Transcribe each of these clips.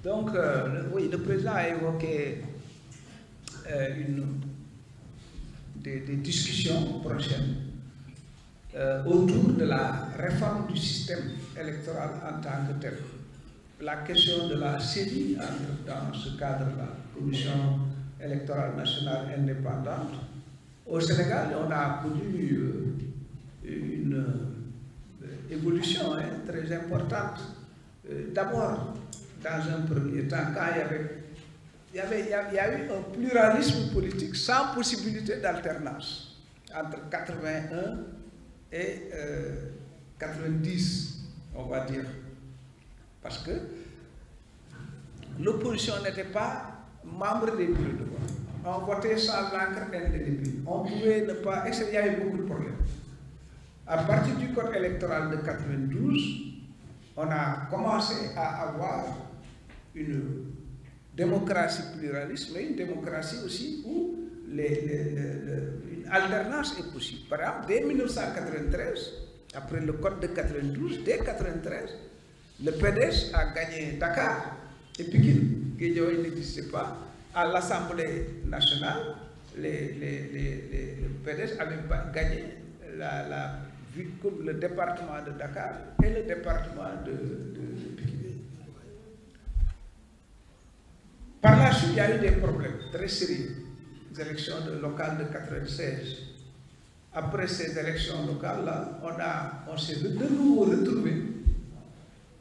Donc, oui, le président a évoqué des discussions prochaines autour de la réforme du système électoral en tant que tel. La question de la CENI dans ce cadre-là, Commission électorale nationale indépendante. Au Sénégal, on a connu une évolution très importante. D'abord, dans un premier temps, quand il y a eu un pluralisme politique sans possibilité d'alternance entre 81 et 90, on va dire. Parce que l'opposition n'était pas membre des bureaux de vote. On votait sans l'encre indélébile. On pouvait ne pas... Il y avait beaucoup de problèmes. À partir du code électoral de 92, on a commencé à avoir une démocratie pluraliste, mais une démocratie aussi où une alternance est possible. Par exemple, dès 1993, après le code de 92, dès 1993, le PDS a gagné Dakar et Pikine. Guédiawaye n'existait pas. À l'Assemblée nationale, le PDS avait gagné le département de Dakar et le département de Pikine. Par la suite, il y a eu des problèmes très sérieux. Les élections locales de 1996. Après ces élections locales-là, on s'est de nouveau retrouvés.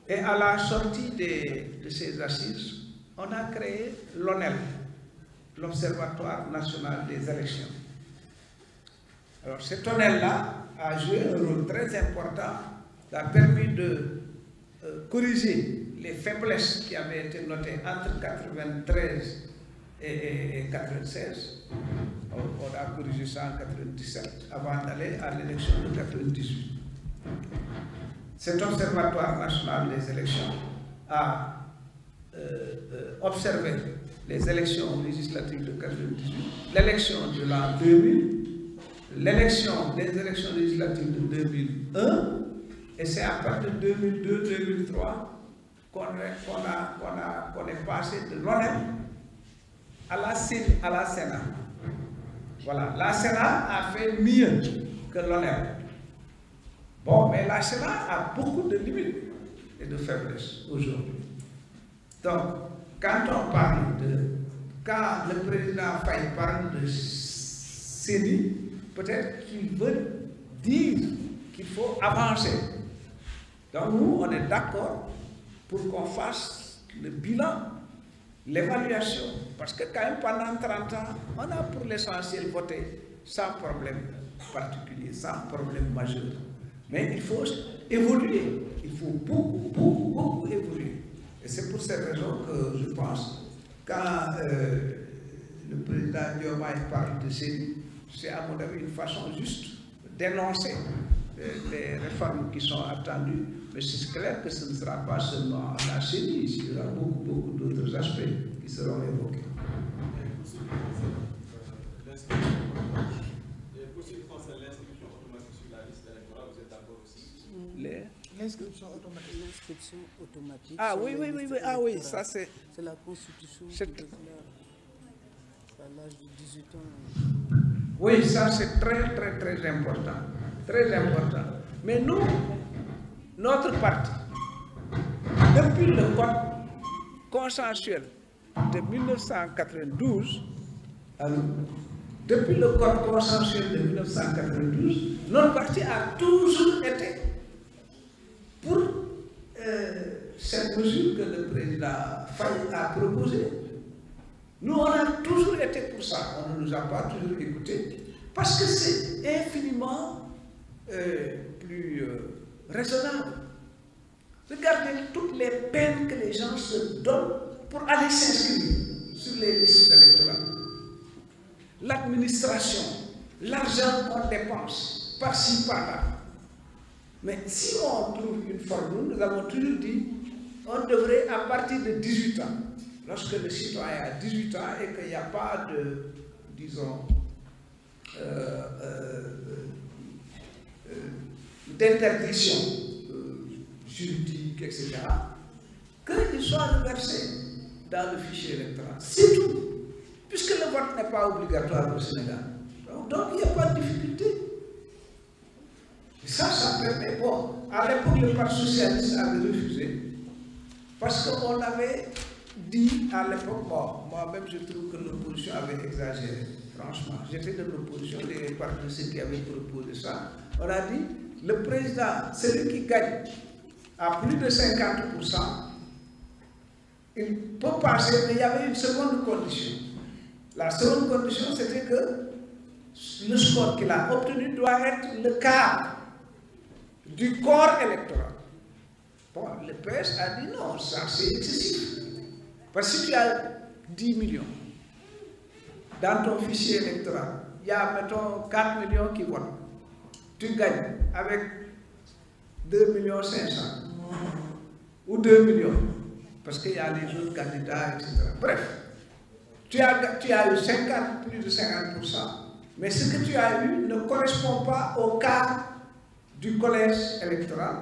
Et à la sortie de ces assises, on a créé l'ONEL, l'Observatoire national des élections. Alors cet ONEL-là a joué un rôle très important, a permis de corriger les faiblesses qui avaient été notées entre 1993 et 1996. On a corrigé ça en 1997, avant d'aller à l'élection de 1998. Cet Observatoire national des élections a observé les élections législatives de 1998, l'élection de l'an 2000, les élections législatives de 2001, et c'est à partir de 2002-2003 qu'on est passé de l'ONEL à la Sénat. Voilà, la Sénat a fait mieux que l'ONEL. Bon, mais la Sénat a beaucoup de limites et de faiblesses aujourd'hui. Donc, quand le président Faye parle de CENI, peut-être qu'il veut dire qu'il faut avancer. Donc nous, on est d'accord pour qu'on fasse le bilan, l'évaluation. Parce que quand même, pendant 30 ans, on a pour l'essentiel voté sans problème particulier, sans problème majeur. Mais il faut évoluer, il faut beaucoup évoluer. Et c'est pour cette raison que je pense, quand le président Diomaye parle de CENI, c'est à mon avis une façon juste d'énoncer les réformes qui sont attendues. Mais c'est clair que ce ne sera pas seulement la CENI, il y aura beaucoup d'autres aspects qui seront évoqués. L'inscription automatique. Ah oui, ah oui, ça c'est... C'est la Constitution qui déclare à l'âge de 18 ans. Oui, ça c'est très important. Très important. Mais nous, notre parti, depuis le code consensuel de 1992, depuis le code consensuel de 1992, notre parti a toujours été pour cette mesure que le président Faye a proposée. Nous, on a toujours été pour ça. On ne nous a pas toujours écoutés parce que c'est infiniment plus raisonnable. Regardez toutes les peines que les gens se donnent pour aller s'inscrire sur les listes électorales. L'administration, l'argent qu'on dépense, par-ci, par-là. Mais si on trouve une formule, nous avons toujours dit, on devrait, à partir de 18 ans, lorsque le citoyen a 18 ans et qu'il n'y a pas de, disons, d'interdiction juridique, etc., qu'il soit reversé dans le fichier électoral. C'est tout. Puisque le vote n'est pas obligatoire au Sénégal. Donc il n'y a pas de difficulté. Et ça permet, bon, à l'époque, le Parti socialiste avait refusé, parce qu'on avait dit à l'époque, bon, moi-même je trouve que l'opposition avait exagéré, franchement. J'étais de l'opposition, les partis de ceux qui avaient proposé ça. On a dit, le président, celui qui gagne à plus de 50%, il peut passer, mais il y avait une seconde condition. La seconde condition, c'était que le score qu'il a obtenu doit être le quart du corps électoral. Bon, le PS a dit non, ça c'est excessif. Parce que si tu as 10 millions dans ton fichier électoral, il y a, mettons, 4 millions qui votent. Tu gagnes avec 2 500 000 ou 2 millions, parce qu'il y a les autres candidats, etc. Bref, tu as eu 50, plus de 50%, mais ce que tu as eu ne correspond pas au quart du collège électoral.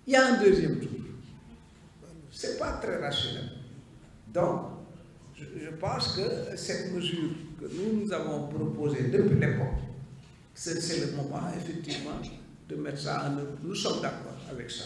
Il y a un deuxième tour. Ce n'est pas très rationnel. Donc, je pense que cette mesure que nous avons proposée depuis l'époque, c'est le moment, effectivement, de mettre ça en œuvre. Nous sommes d'accord avec ça.